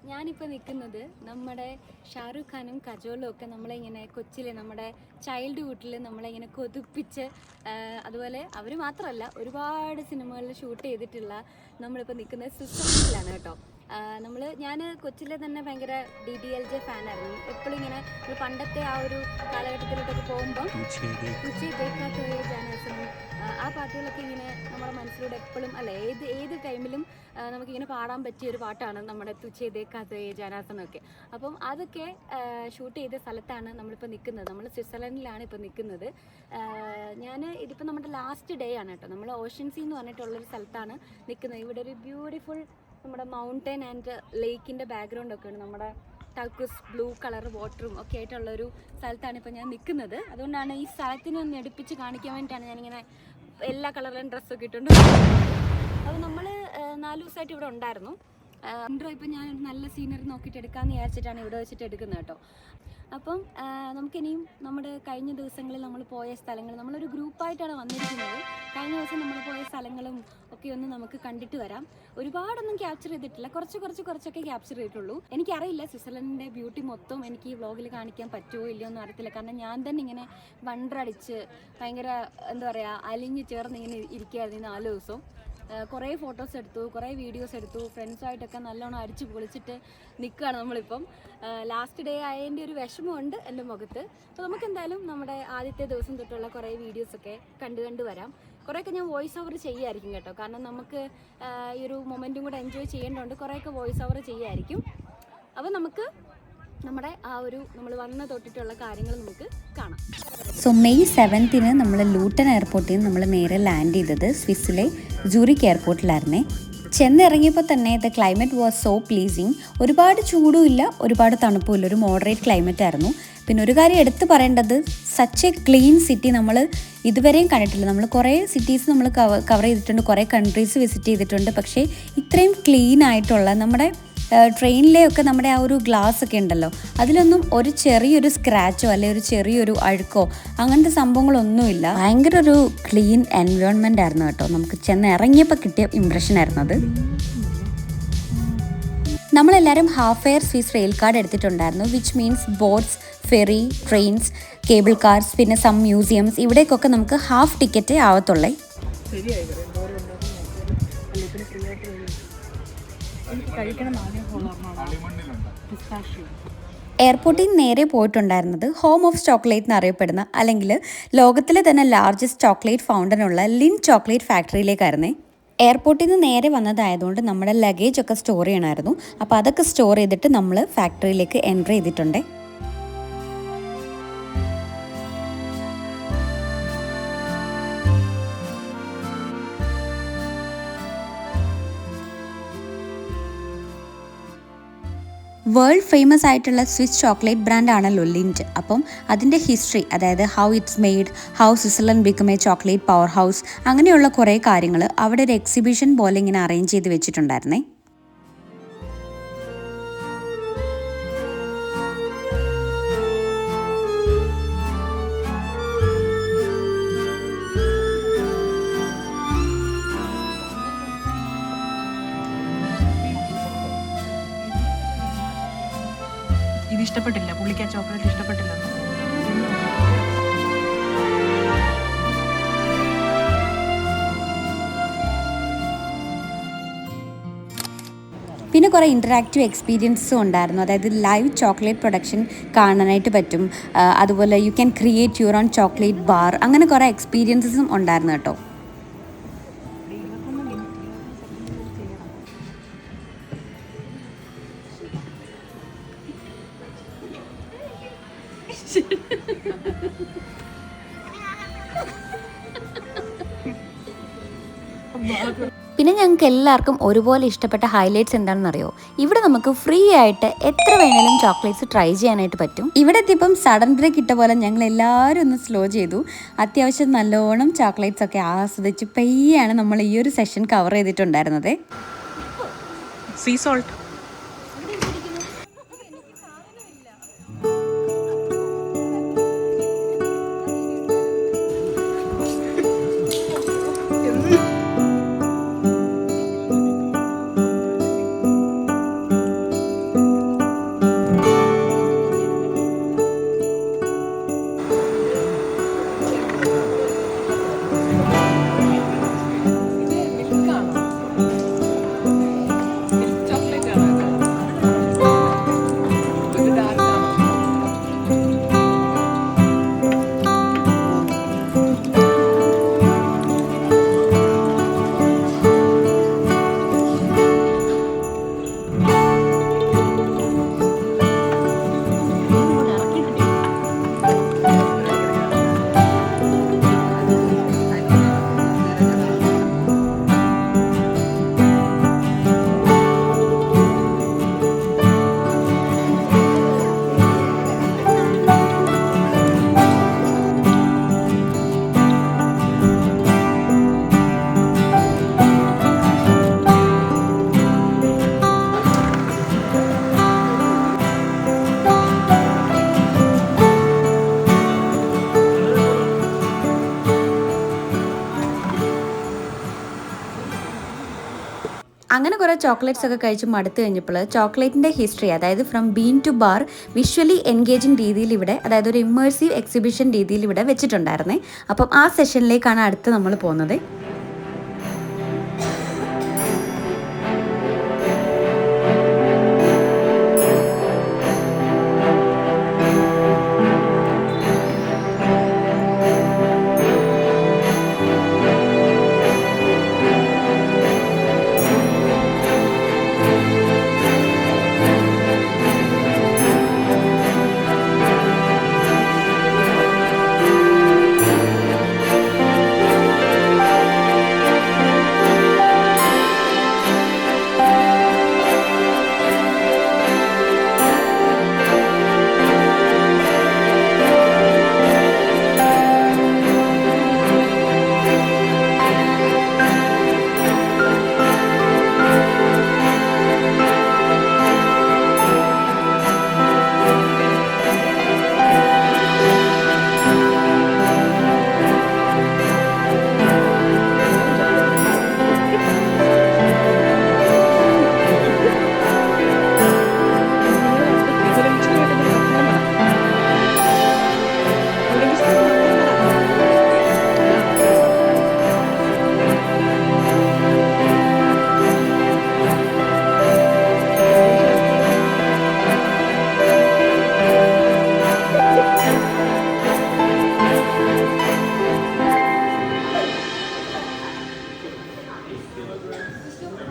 ഞാനിപ്പോൾ നിൽക്കുന്നത് നമ്മുടെ ഷാരൂഖ് ഖാനും കജോളും ഒക്കെ നമ്മളിങ്ങനെ കൊച്ചിലെ നമ്മുടെ ചൈൽഡ്ഹുഡിൽ നമ്മളിങ്ങനെ കൊതിപ്പിച്ച് അതുപോലെ അവർ മാത്രമല്ല ഒരുപാട് സിനിമകളിൽ ഷൂട്ട് ചെയ്തിട്ടുള്ള നമ്മളിപ്പോൾ നിൽക്കുന്നത് സ്വിറ്റ്സർലൻഡിലാണ് കേട്ടോ. ഞാൻ കൊച്ചിലെ തന്നെ ഭയങ്കര DDLJ ഫാനായിരുന്നു. എപ്പോഴും ഇങ്ങനെ പണ്ടത്തെ ആ ഒരു കാലഘട്ടത്തിലോട്ടൊക്കെ പോകുമ്പം ആ പാട്ടുകളൊക്കെ ഇങ്ങനെ നമ്മുടെ മനസ്സിലൂടെ എപ്പോഴും അല്ല ഏത് ടൈമിലും നമുക്കിങ്ങനെ പാടാൻ പറ്റിയ ഒരു പാട്ടാണ് നമ്മുടെ തുച്ചേ ദേഖാത്തെ ജാനാസനൊക്കെ. അപ്പം അതൊക്കെ ഷൂട്ട് ചെയ്ത സ്ഥലത്താണ് നമ്മളിപ്പോൾ നിൽക്കുന്നത്. നമ്മൾ സ്വിറ്റ്സർലൻഡിലാണ് ഇപ്പോൾ നിൽക്കുന്നത്. ഇതിപ്പോൾ നമ്മുടെ ലാസ്റ്റ് ഡേ ആണ് കേട്ടോ. നമ്മൾ ഓഷൻ സീ എന്ന് പറഞ്ഞിട്ടുള്ളൊരു സ്ഥലത്താണ് നിൽക്കുന്നത്. ഇവിടെ ഒരു ബ്യൂട്ടിഫുൾ നമ്മുടെ മൗണ്ടൻ ആൻഡ് ലേക്കിൻ്റെ ബാക്ക്ഗ്രൗണ്ടൊക്കെയാണ്. നമ്മുടെ ടർക്കിഷ് ബ്ലൂ കളർ വാട്ടറും ഒക്കെ ആയിട്ടുള്ളൊരു സ്ഥലത്താണ് ഇപ്പോൾ ഞാൻ നിൽക്കുന്നത്. അതുകൊണ്ടാണ് ഈ സ്ഥലത്തിനെ ഒന്ന് എടുപ്പിച്ച് കാണിക്കാൻ വേണ്ടിയിട്ടാണ് ഞാനിങ്ങനെ എല്ലാ കളറിലും ഡ്രസ്സൊക്കെ ഇട്ടുണ്ട്. അപ്പോൾ നമ്മൾ 4 ദിവസമായിട്ട് ഇവിടെ ഉണ്ടായിരുന്നു. ഇപ്പം ഞാൻ നല്ല സീനറി നോക്കിയിട്ട് എടുക്കാമെന്ന് വിചാരിച്ചിട്ടാണ് ഇവിടെ വെച്ചിട്ട് എടുക്കുന്നത് കേട്ടോ. അപ്പം നമുക്കിനിയും നമ്മുടെ കഴിഞ്ഞ ദിവസങ്ങളിൽ നമ്മൾ പോയ സ്ഥലങ്ങൾ, നമ്മളൊരു ഗ്രൂപ്പായിട്ടാണ് വന്നിരിക്കുന്നത്. കഴിഞ്ഞ ദിവസം നമ്മൾ പോയ സ്ഥലങ്ങളും ഒക്കെ ഒന്ന് നമുക്ക് കണ്ടിട്ട് വരാം. ഒരുപാടൊന്നും ക്യാപ്ചർ ചെയ്തിട്ടില്ല, കുറച്ചൊക്കെ ക്യാപ്ചർ ചെയ്തിട്ടുള്ളൂ. എനിക്കറിയില്ല സ്വിറ്റ്സർലൻഡിൻ്റെ ബ്യൂട്ടി മൊത്തം എനിക്ക് ഈ വ്ളോഗിൽ കാണിക്കാൻ പറ്റുമോ ഇല്ലയോ എന്ന് അറിയത്തില്ല. കാരണം ഞാൻ തന്നെ ഇങ്ങനെ വണ്ടടിച്ച് ഭയങ്കര എന്താ പറയുക അലിഞ്ഞ് ചേർന്ന് ഇങ്ങനെ ഇരിക്കുകയായിരുന്നു 4 ദിവസവും. കുറേ ഫോട്ടോസ് എടുത്തു, കുറേ വീഡിയോസ് എടുത്തു, ഫ്രണ്ട്സായിട്ടൊക്കെ നല്ലോണം അടിച്ച് പൊളിച്ചിട്ട് നിൽക്കുകയാണ് നമ്മളിപ്പം. ലാസ്റ്റ് ഡേ ആയതിൻ്റെ ഒരു വിഷമമുണ്ട് എൻ്റെ മുഖത്ത്. അപ്പോൾ നമുക്കെന്തായാലും നമ്മുടെ ആദ്യത്തെ ദിവസം തൊട്ടുള്ള കുറേ വീഡിയോസൊക്കെ കണ്ടു വരാം. കുറേയൊക്കെ ഞാൻ വോയിസ് ഓവർ ചെയ്യുമായിരിക്കും കേട്ടോ. കാരണം നമുക്ക് ഈ ഒരു മൊമെൻറ്റും കൂടെ എൻജോയ് ചെയ്യേണ്ടതുകൊണ്ട് കുറേയൊക്കെ വോയിസ് ഓവർ ചെയ്യുമായിരിക്കും. അപ്പോൾ നമുക്ക് നമ്മുടെ നമ്മൾ വന്ന തൊട്ടിട്ടുള്ള കാര്യങ്ങൾ നമുക്ക് കാണാം. സോ May 7th നമ്മൾ ലൂട്ടൺ എയർപോർട്ടിൽ നിന്ന് നമ്മൾ നേരെ ലാൻഡ് ചെയ്തത് സ്വിസ്സിലെ സൂറിക് എയർപോർട്ടിലായിരുന്നേ. ചെന്നിറങ്ങിയപ്പോൾ തന്നെ the climate was so pleasing. ഒരുപാട് ചൂടും ഇല്ല, ഒരുപാട് തണുപ്പും ഇല്ല, ഒരു മോഡറേറ്റ് ക്ലൈമറ്റ് ആയിരുന്നു. പിന്നെ ഒരു കാര്യം എടുത്തു പറയേണ്ടത്, സച്ച് എ ക്ലീൻ സിറ്റി നമ്മൾ ഇതുവരെയും കണ്ടിട്ടില്ല. നമ്മൾ കുറേ സിറ്റീസ് നമ്മൾ കവർ ചെയ്തിട്ടുണ്ട്, കുറേ കൺട്രീസ് വിസിറ്റ് ചെയ്തിട്ടുണ്ട്. പക്ഷേ ഇത്രയും ക്ലീൻ ആയിട്ടുള്ള നമ്മുടെ ട്രെയിനിലെയൊക്കെ നമ്മുടെ ആ ഒരു ഗ്ലാസ് ഒക്കെ ഉണ്ടല്ലോ, അതിലൊന്നും ഒരു ചെറിയൊരു സ്ക്രാച്ചോ അല്ലെങ്കിൽ ഒരു ചെറിയൊരു അഴുക്കോ അങ്ങനത്തെ സംഭവങ്ങളൊന്നുമില്ല. ഭയങ്കര ഒരു ക്ലീൻ എൻവയോൺമെൻ്റ് ആയിരുന്നു കേട്ടോ. നമുക്ക് ചെന്ന് ഇറങ്ങിയപ്പോൾ കിട്ടിയ ഇംപ്രഷൻ ആയിരുന്നു അത്. നമ്മളെല്ലാവരും half fare Swiss rail card എടുത്തിട്ടുണ്ടായിരുന്നു, which means boats, ferry, trains, cable cars, പിന്നെ സം മ്യൂസിയംസ്. ഇവിടേക്കൊക്കെ നമുക്ക് ഹാഫ് ടിക്കറ്റേ ആവത്തുള്ളേ. എയർപോർട്ടിൽ നിന്ന് നേരെ പോയിട്ടുണ്ടായിരുന്നത് ഹോം ഓഫ് ചോക്ലേറ്റ് എന്നറിയപ്പെടുന്ന അല്ലെങ്കിൽ ലോകത്തിലെ തന്നെ ലാർജസ്റ്റ് ചോക്ലേറ്റ് ഫൗണ്ടനുള്ള ലിൻ ചോക്ലേറ്റ് ഫാക്ടറിയിലേക്കായിരുന്നേ. എയർപോർട്ടിൽ നിന്ന് നേരെ വന്നതായതുകൊണ്ട് നമ്മുടെ ലഗേജ് ഒക്കെ സ്റ്റോർ ചെയ്യണമായിരുന്നു. അപ്പോൾ അതൊക്കെ സ്റ്റോർ ചെയ്തിട്ട് നമ്മൾ ഫാക്ടറിയിലേക്ക് എൻ്റർ ചെയ്തിട്ടുണ്ട്. വേൾഡ് ഫേമസ് ആയിട്ടുള്ള സ്വിസ് ചോക്ലേറ്റ് ബ്രാൻഡ് ആണല്ലോ ലിൻറ്റ്. അപ്പം അതിൻ്റെ ഹിസ്റ്ററി, അതായത് how it's made, how Switzerland become A chocolate power house, അങ്ങനെയുള്ള കുറേ കാര്യങ്ങൾ അവിടെ ഒരു എക്സിബിഷൻ പോലെ ഇങ്ങനെ അറേഞ്ച് ചെയ്ത് വെച്ചിട്ടുണ്ടായിരുന്നേ. ഇത് ഇഷ്ടപ്പെട്ടില്ല, പുള്ളിക്ക് ആ ചോക്ലേറ്റ് ഇഷ്ടപ്പെട്ടില്ല. പിന്നെ കുറേ ഇൻറ്ററാക്റ്റീവ് എക്സ്പീരിയൻസും ഉണ്ടായിരുന്നു. അതായത് ലൈവ് ചോക്ലേറ്റ് പ്രൊഡക്ഷൻ കാണാനായിട്ട് പറ്റും. അതുപോലെ you can create your own chocolate bar, അങ്ങനെ കുറേ എക്സ്പീരിയൻസസും ഉണ്ടായിരുന്നു കേട്ടോ. പിന്നെ ഞങ്ങൾക്ക് എല്ലാവർക്കും ഒരുപോലെ ഇഷ്ടപ്പെട്ട ഹൈലൈറ്റ്സ് എന്താണെന്നറിയോ? ഇവിടെ നമുക്ക് ഫ്രീ ആയിട്ട് എത്ര വേണേലും ചോക്ലേറ്റ്സ് ട്രൈ ചെയ്യാനായിട്ട് പറ്റും. ഇവിടെ എത്തിയപ്പം സഡൻ ബ്രേക്ക് ഇട്ട പോലെ ഞങ്ങൾ എല്ലാവരും ഒന്ന് സ്ലോ ചെയ്തു. അത്യാവശ്യം നല്ലോണം ചോക്ലേറ്റ്സ് ഒക്കെ ആസ്വദിച്ച് പെയ്യാണ് നമ്മൾ ഈ ഒരു സെഷൻ കവർ ചെയ്തിട്ടുണ്ടായിരുന്നത്. സീ സോൾട്ട് അങ്ങനെ കുറേ ചോക്ലേറ്റ്സ് ഒക്കെ കഴിച്ച് മടുത്ത് കഴിഞ്ഞപ്പോൾ ചോക്ലേറ്റിൻ്റെ ഹിസ്റ്ററി, അതായത് from been two bar, visually engaging രീതിയിൽ ഇവിടെ, അതായത് ഒരു ഇമ്മേഴ്സീവ് എക്സിബിഷൻ രീതിയിൽ ഇവിടെ വെച്ചിട്ടുണ്ടായിരുന്നേ. അപ്പം ആ സെഷനിലേക്കാണ് അടുത്ത് നമ്മൾ പോകുന്നത്.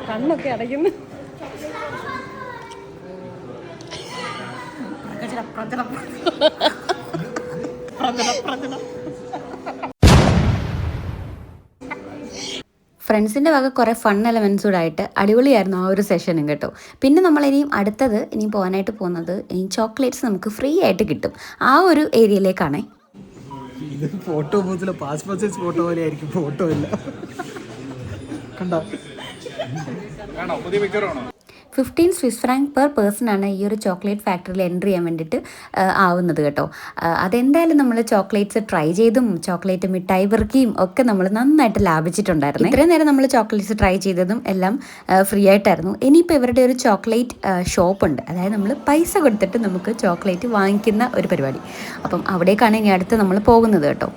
കണ്ണൊക്കെ അടയ്ക്കുന്നു. ഫ്രണ്ട്സിൻ്റെ വക കുറേ ഫൺ എലമെൻറ്റ്സ് കൂടെ ആയിട്ട് അടിപൊളിയായിരുന്നു ആ ഒരു സെഷനും കേട്ടോ. പിന്നെ നമ്മളിനിയും അടുത്തത് ഇനിയും പോകാനായിട്ട് പോകുന്നത് ഈ ചോക്ലേറ്റ്സ് നമുക്ക് ഫ്രീ ആയിട്ട് കിട്ടും ആ ഒരു ഏരിയയിലേക്കാണേ. ഇത് ഫോട്ടോ ബൂത്തിലെ പാസ്പോർട്ട് സൈസ് ഫോട്ടോ പോലെ ആയിരിക്കും. ഫോട്ടോ ഇല്ല, കണ്ടോ? 15 സ്വിസ് ഫ്രാങ്ക് പെർ പേഴ്സൺ ആണ് ഈ ഒരു ചോക്ലേറ്റ് ഫാക്ടറിയിൽ എൻട്രി ചെയ്യാൻ വേണ്ടിയിട്ട് ആവുന്നത് കേട്ടോ. അതെന്തായാലും നമ്മൾ ചോക്ലേറ്റ്സ് ട്രൈ ചെയ്തും ചോക്ലേറ്റ് മിഠായി പെറുക്കിയും ഒക്കെ നമ്മൾ നന്നായിട്ട് ലാഭിച്ചിട്ടുണ്ടായിരുന്നു. ഇത്രയും നേരം നമ്മൾ ചോക്ലേറ്റ്സ് ട്രൈ ചെയ്തതും എല്ലാം ഫ്രീ ആയിട്ടായിരുന്നു. ഇനിയിപ്പോൾ ഇവരുടെ ഒരു ചോക്ലേറ്റ് ഷോപ്പുണ്ട്, അതായത് നമ്മൾ പൈസ കൊടുത്തിട്ട് നമുക്ക് ചോക്ലേറ്റ് വാങ്ങിക്കുന്ന ഒരു പരിപാടി. അപ്പം അവിടേക്കാണ് ഇനി അടുത്ത് നമ്മൾ പോകുന്നത് കേട്ടോ.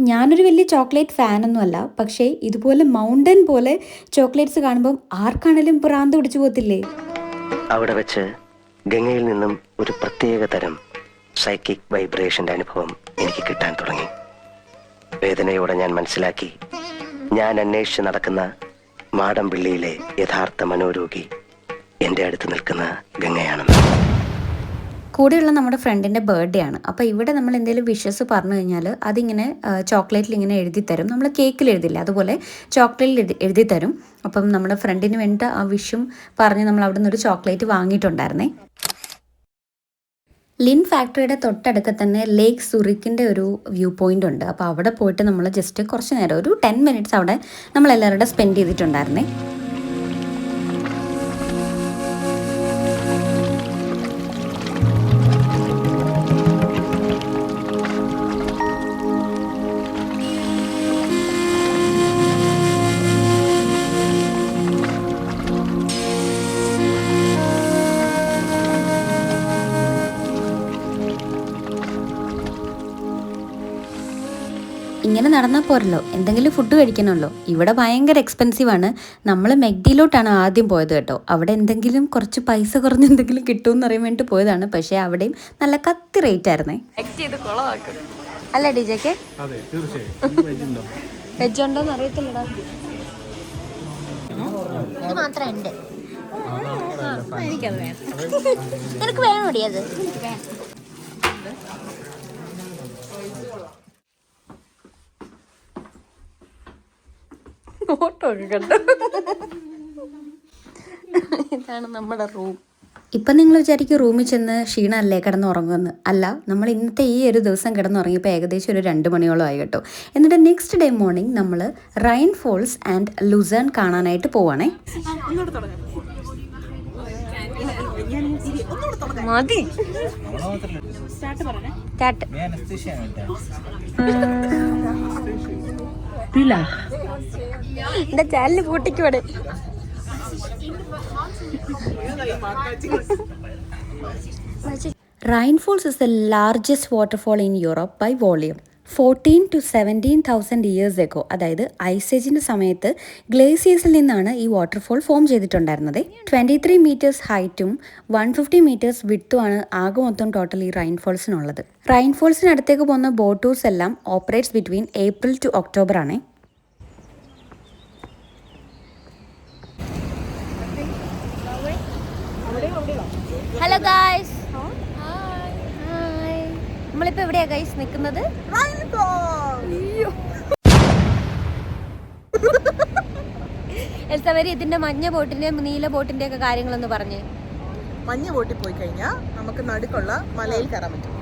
ഞാനൊരു വലിയ ചോക്ലേറ്റ് ഫാനൊന്നുമല്ല, പക്ഷേ ഇതുപോലെ മൗണ്ടൻ പോലെ ചോക്ലേറ്റ്സ് കാണുമ്പം ആർക്കാണെങ്കിലും ഭ്രാന്ത് പിടിച്ചു പോകത്തില്ലേ? അവിടെ വെച്ച് ഗംഗയിൽ നിന്നും ഒരു പ്രത്യേക തരം സൈക്കിക് വൈബ്രേഷന്റെ അനുഭവം എനിക്ക് കിട്ടാൻ തുടങ്ങി. വേദനയോടെ ഞാൻ മനസ്സിലാക്കി, ഞാൻ അന്വേഷിച്ച് നടക്കുന്ന മാടമ്പിള്ളിയിലെ യഥാർത്ഥ മനോരോഗി എൻ്റെ അടുത്ത് നിൽക്കുന്ന ഗംഗയാണെന്ന്. കൂടെയുള്ള നമ്മുടെ ഫ്രണ്ടിൻ്റെ ബർത്ത്ഡേ ആണ്. അപ്പോൾ ഇവിടെ നമ്മൾ എന്തെങ്കിലും വിഷസ് പറഞ്ഞു കഴിഞ്ഞാൽ അതിങ്ങനെ ചോക്ലേറ്റിൽ ഇങ്ങനെ എഴുതി തരും. നമ്മൾ കേക്കിൽ എഴുതില്ല, അതുപോലെ ചോക്ലേറ്റിൽ എഴുതി തരും. അപ്പം നമ്മുടെ ഫ്രണ്ടിന് വേണ്ട ആ വിഷും പറഞ്ഞ് നമ്മൾ അവിടെ നിന്നൊരു ചോക്ലേറ്റ് വാങ്ങിയിട്ടുണ്ടായിരുന്നേ. ലിൻ ഫാക്ടറിയുടെ തൊട്ടടുക്ക തന്നെ ലേക്ക് സുറിക്കിൻ്റെ ഒരു വ്യൂ പോയിൻ്റ് ഉണ്ട്. അപ്പോൾ അവിടെ പോയിട്ട് നമ്മൾ ജസ്റ്റ് കുറച്ച് നേരം, ഒരു 10 മിനിറ്റ്സ് അവിടെ നമ്മളെല്ലാവരുടെ സ്പെൻഡ് ചെയ്തിട്ടുണ്ടായിരുന്നേ. ഇങ്ങനെ നടന്നാൽ പോരല്ലോ, എന്തെങ്കിലും ഫുഡ് കഴിക്കണമല്ലോ. ഇവിടെ ഭയങ്കര എക്സ്പെൻസീവാണ്. നമ്മൾ മെഗ്ഡിയിലോട്ടാണ് ആദ്യം പോയത് കേട്ടോ. അവിടെ എന്തെങ്കിലും കുറച്ച് പൈസ കുറഞ്ഞ് എന്തെങ്കിലും കിട്ടുമെന്ന് അറിയാൻ വേണ്ടി പോയതാണ്. പക്ഷേ അവിടെയും നല്ല കത്തി റേറ്റ് ആയിരുന്നേ. അല്ല ഡിജെക്ക് വെജ് ഉണ്ടോന്ന് അറിയത്തില്ലടാ. ഇത് മാത്രം ഉണ്ട്. എനിക്കത് വേണം. നിനക്ക് വേണോടി അത്? ഫോട്ടോ ഒക്കെ കണ്ടു. ഇതാണ് നമ്മുടെ റൂം. ഇപ്പം നിങ്ങൾ വിചാരിക്കും റൂമിൽ ചെന്ന് ക്ഷീണമല്ലേ കിടന്നുറങ്ങുമെന്ന്. അല്ല, നമ്മൾ ഇന്നത്തെ ഈ ഒരു ദിവസം കിടന്നുറങ്ങിയപ്പോൾ ഏകദേശം ഒരു 2 മണിയോളം ആയി കേട്ടോ. എന്നിട്ട് നെക്സ്റ്റ് ഡേ മോർണിംഗ് നമ്മൾ റൈൻ ഫോൾസ് ആൻഡ് ലുസേൺ കാണാനായിട്ട് പോവാണേ. മതി. എന്റെ channel പൂട്ടിക്കുവാണ്. Rhine Falls is the largest waterfall in Europe by volume. 14 to 17,000 years ago, അതായത് ഐസ് ഏജിൻ്റെ സമയത്ത് ഗ്ലേസിയേഴ്സിൽ നിന്നാണ് ഈ വാട്ടർഫോൾ ഫോം ചെയ്തിട്ടുണ്ടായിരുന്നത്. 23 മീറ്റേഴ്സ് ഹൈറ്റും 150 മീറ്റേഴ്സ് വിഡ്ത്തുമാണ് ആകെ മൊത്തം ടോട്ടൽ ഈ റൈൻ ഫോൾസിനുള്ളത്. റൈൻ ഫോൾസിന് അടുത്തേക്ക് പോകുന്ന ബോട്ട് ടൂർസ് എല്ലാം operates between April to October ആണ്. ഹലോ ഗായ്സ്, നമ്മളിപ്പോ എവിടെയാ ഗൈസ് നിൽക്കുന്നത്? എൽസവരി, ഇതിന്റെ മഞ്ഞ ബോട്ടിന്റെ നീല ബോട്ടിന്റെ ഒക്കെ കാര്യങ്ങളൊന്ന് പറഞ്ഞേ. മഞ്ഞ ബോട്ടിൽ പോയി കഴിഞ്ഞാൽ നമുക്ക് നടുക്കുള്ള മലയിൽ കയറാൻ പറ്റും.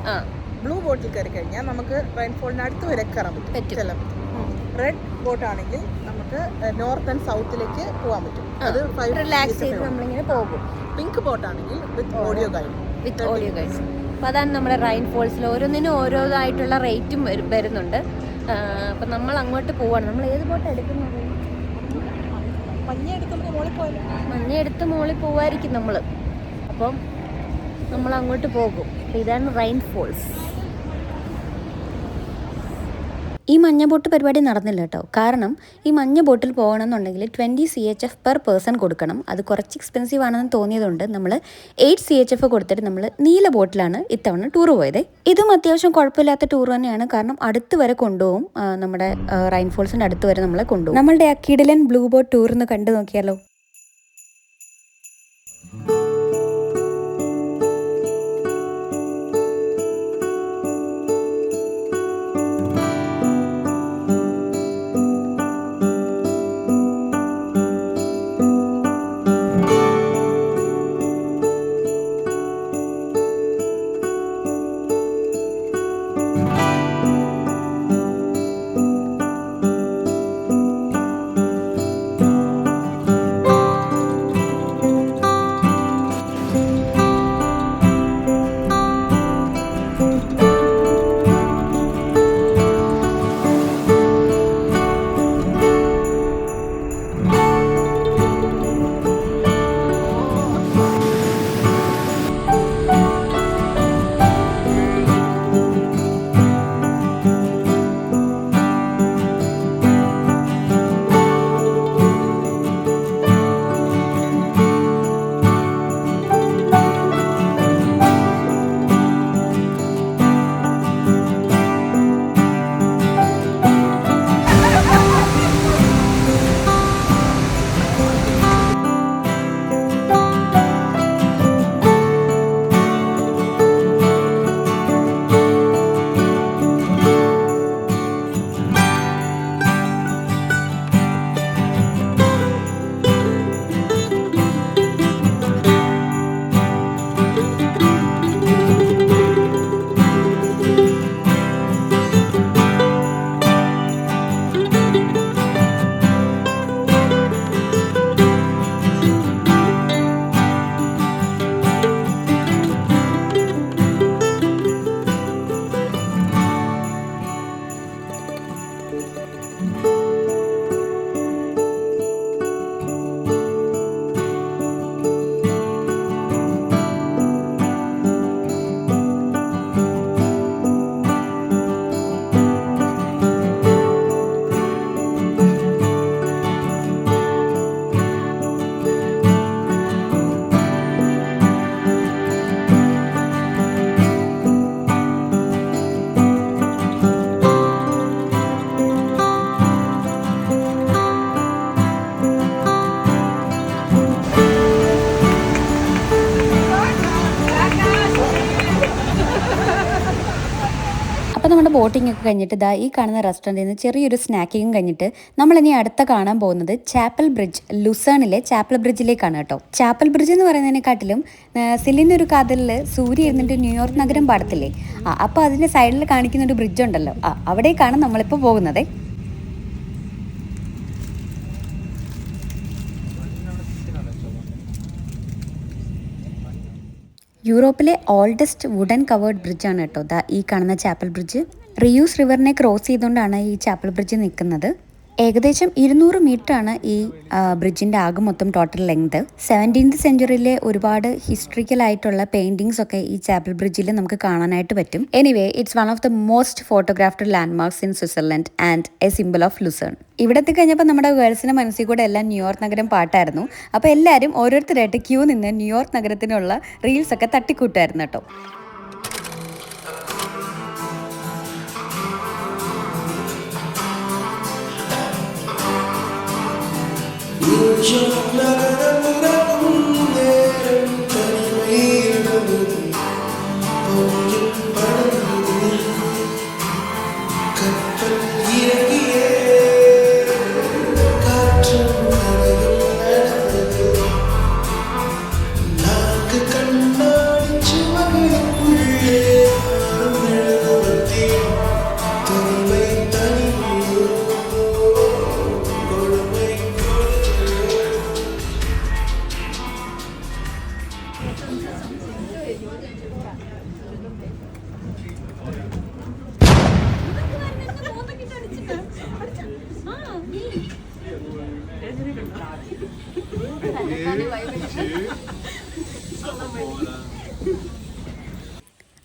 ബ്ലൂ ബോട്ടിൽ കയറി കഴിഞ്ഞാൽ നമുക്ക് റെയിൻഫോളിന് അടുത്ത് വരെ കയറാൻ പറ്റും, ചെല്ലാൻ പറ്റും. റെഡ് ബോട്ടാണെങ്കിൽ നമുക്ക് നോർത്ത് ആൻഡ് സൗത്തിലേക്ക് പോകാൻ പറ്റും. അത് റിലാക്സ് ചെയ്ത് നമ്മളിങ്ങനെ പോകും. പിങ്ക് ബോട്ടാണെങ്കിൽ വിത്ത് ഓഡിയോ ഗൈഡ്. അപ്പോൾ അതാണ് നമ്മുടെ റൈൻ ഫോൾസിൽ ഓരോന്നിനും ഓരോതായിട്ടുള്ള റേറ്റും വരുന്നുണ്ട്. അപ്പം നമ്മൾ അങ്ങോട്ട് പോവാണ്. നമ്മൾ ഏത് ബോട്ട് എടുക്കുന്നത്? മഞ്ഞ എടുത്ത് മുകളിൽ പോവായിരിക്കും നമ്മൾ. അപ്പം നമ്മൾ അങ്ങോട്ട് പോകും. ഇതാണ് റൈൻ ഫോൾസ്. ഈ മഞ്ഞ ബോട്ട് പരിപാടി നടന്നില്ല കേട്ടോ. കാരണം ഈ മഞ്ഞ ബോട്ടിൽ പോകണമെന്നുണ്ടെങ്കിൽ 20 CHF പെർ പേഴ്സൺ കൊടുക്കണം. അത് കുറച്ച് എക്സ്പെൻസീവ് ആണെന്ന് തോന്നിയതുകൊണ്ട് നമ്മൾ 8 CHF കൊടുത്തിട്ട് നമ്മൾ നീല ബോട്ടിലാണ് ഇത്തവണ ടൂർ പോയത്. ഇതും അത്യാവശ്യം കുഴപ്പമില്ലാത്ത ടൂർ തന്നെയാണ്. കാരണം അടുത്ത് വരെ കൊണ്ടുപോകും. നമ്മുടെ റൈൻ ഫോൾസിൻ്റെ അടുത്ത് വരെ നമ്മളെ കൊണ്ടുപോകും. നമ്മളുടെ ആ കിടിലൻ ബ്ലൂ ബോട്ട് ടൂർ ഒന്ന് കണ്ടു നോക്കിയാലോ. ബോട്ടിംഗ് ഒക്കെ കഴിഞ്ഞിട്ട് ഇതാ ഈ കാണുന്ന റെസ്റ്റോറൻറ്റിൽ നിന്ന് ചെറിയൊരു സ്നാക്കിങ്ങും കഴിഞ്ഞിട്ട് നമ്മളിനി അടുത്ത കാണാൻ പോകുന്നത് ചാപ്പൽ ബ്രിഡ്ജ്, ലുസേണിലെ ചാപ്പൽ ബ്രിഡ്ജിലേക്കാണ് കേട്ടോ. ചാപ്പൽ ബ്രിഡ്ജ് എന്ന് പറയുന്നതിനെക്കാട്ടിലും സിലിൻ്റെ ഒരു കാതലിൽ സൂര്യ ഇരുന്നിട്ട് ന്യൂയോർക്ക് നഗരം പാടത്തില്ലേ, അപ്പോൾ അതിൻ്റെ സൈഡിൽ കാണിക്കുന്ന ഒരു ബ്രിഡ്ജ് ഉണ്ടല്ലോ, അവിടേക്കാണ് നമ്മളിപ്പോൾ പോകുന്നത്. യൂറോപ്പിലെ ഓൾഡസ്റ്റ് വുഡൻ കവേർഡ് ബ്രിഡ്ജാണ് കേട്ടോ ഈ കാണുന്ന ചാപ്പൽ ബ്രിഡ്ജ്. റിയൂസ് റിവറിനെ ക്രോസ് ചെയ്തുകൊണ്ടാണ് ഈ ചാപ്പൽ ബ്രിഡ്ജ് നിൽക്കുന്നത്. ഏകദേശം 200 മീറ്ററാണ് ഈ ബ്രിഡ്ജിൻ്റെ ആകെ മൊത്തം ടോട്ടൽ ലെങ്ത്. 17th സെഞ്ച്വറിയിലെ ഒരുപാട് ഹിസ്റ്ററിക്കലായിട്ടുള്ള പെയിൻറ്റിങ്സ് ഒക്കെ ഈ ചാപ്പൽ ബ്രിഡ്ജിൽ നമുക്ക് കാണാനായിട്ട് പറ്റും. Anyway, it's one of the most photographed landmarks in Switzerland and a symbol of Lucerne. ഇവിടെ എത്തിക്കഴിഞ്ഞപ്പോൾ നമ്മുടെ ഗേൾസിൻ്റെ മനസ്സിൽ കൂടെ എല്ലാം ന്യൂയോർക്ക് നഗരം പാട്ടായിരുന്നു. അപ്പോൾ എല്ലാവരും ഓരോരുത്തരായിട്ട് ക്യൂ നിന്ന് ന്യൂയോർക്ക് നഗരത്തിനുള്ള റീൽസൊക്കെ തട്ടിക്കൂട്ടായിരുന്നു കേട്ടോ.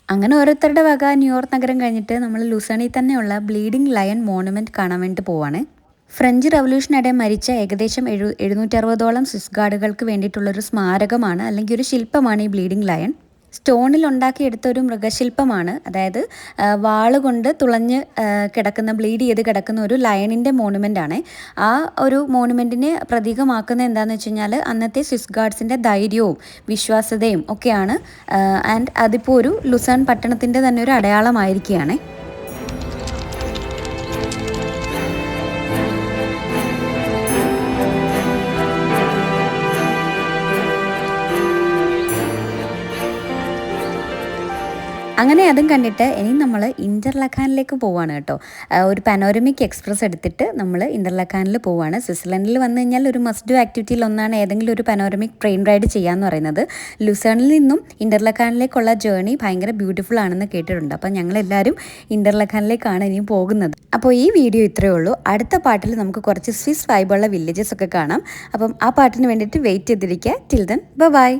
അങ്ങനെ ഓരോരുത്തരുടെ വക ന്യൂയോർക്ക് നഗരം കഴിഞ്ഞിട്ട് നമ്മൾ ലുസേണിൽ തന്നെയുള്ള ബ്ലീഡിംഗ് ലയൺ മോണുമെൻറ്റ് കാണാൻ വേണ്ടി പോവാണ്. ഫ്രഞ്ച് റവല്യൂഷനിടെ മരിച്ച ഏകദേശം 760ഓളം സ്വിസ് ഗാർഡുകൾക്ക് വേണ്ടിയിട്ടുള്ളൊരു സ്മാരകമാണ്, അല്ലെങ്കിൽ ഒരു ശില്പമാണ് ഈ ബ്ലീഡിംഗ് ലയൺ. സ്റ്റോണിൽ ഉണ്ടാക്കിയെടുത്ത ഒരു മൃഗശില്പമാണ്. അതായത് വാളുകൊണ്ട് തുളഞ്ഞ് കിടക്കുന്ന, ബ്ലീഡ് ചെയ്ത് കിടക്കുന്ന ഒരു ലയണിൻ്റെ മോണുമെൻ്റ് ആണ്. ആ ഒരു മോണുമെൻറ്റിനെ പ്രതീകമാക്കുന്നത് എന്താണെന്ന് വെച്ച് കഴിഞ്ഞാൽ അന്നത്തെ സ്വിസ് ഗാർഡ്സിൻ്റെ ധൈര്യവും വിശ്വാസ്യതയും ഒക്കെയാണ്. ആൻഡ് അതിപ്പോൾ ഒരു ലുസേൺ പട്ടണത്തിൻ്റെ തന്നെ ഒരു അടയാളമായിരിക്കുകയാണ്. അങ്ങനെ അതും കണ്ടിട്ട് ഇനി നമ്മൾ ഇൻ്റർലഖാനിലേക്ക് പോവുകയാണ് കേട്ടോ. ഒരു പനോരമിക് എക്സ്പ്രസ് എടുത്തിട്ട് നമ്മൾ ഇൻ്റർലഖാനിൽ പോവുകയാണ്. സ്വിറ്റ്സർലൻഡിൽ വന്നു കഴിഞ്ഞാൽ ഒരു മസ്റ്റ് ഡു ആക്ടിവിറ്റിയിൽ ഒന്നാണ് ഏതെങ്കിലും ഒരു പനോരമിക് ട്രെയിൻ റൈഡ് ചെയ്യാമെന്ന് പറയുന്നത്. ലുസേണിൽ നിന്നും ഇൻ്റർലഖാനിലേക്കുള്ള ജേർണി ഭയങ്കര ബ്യൂട്ടിഫുൾ ആണെന്ന് കേട്ടിട്ടുണ്ട്. അപ്പോൾ ഞങ്ങളെല്ലാവരും ഇൻ്റർലഖാനിലേക്കാണ് ഇനി പോകുന്നത്. അപ്പോൾ ഈ വീഡിയോ ഇത്രയേ ഉള്ളൂ. അടുത്ത പാട്ടിൽ നമുക്ക് കുറച്ച് സ്വിസ് വൈബുള്ള വില്ലേജസ് ഒക്കെ കാണാം. അപ്പം ആ പാട്ടിന് വേണ്ടിയിട്ട് വെയിറ്റ് ചെയ്തിരിക്കുക. Till then bye.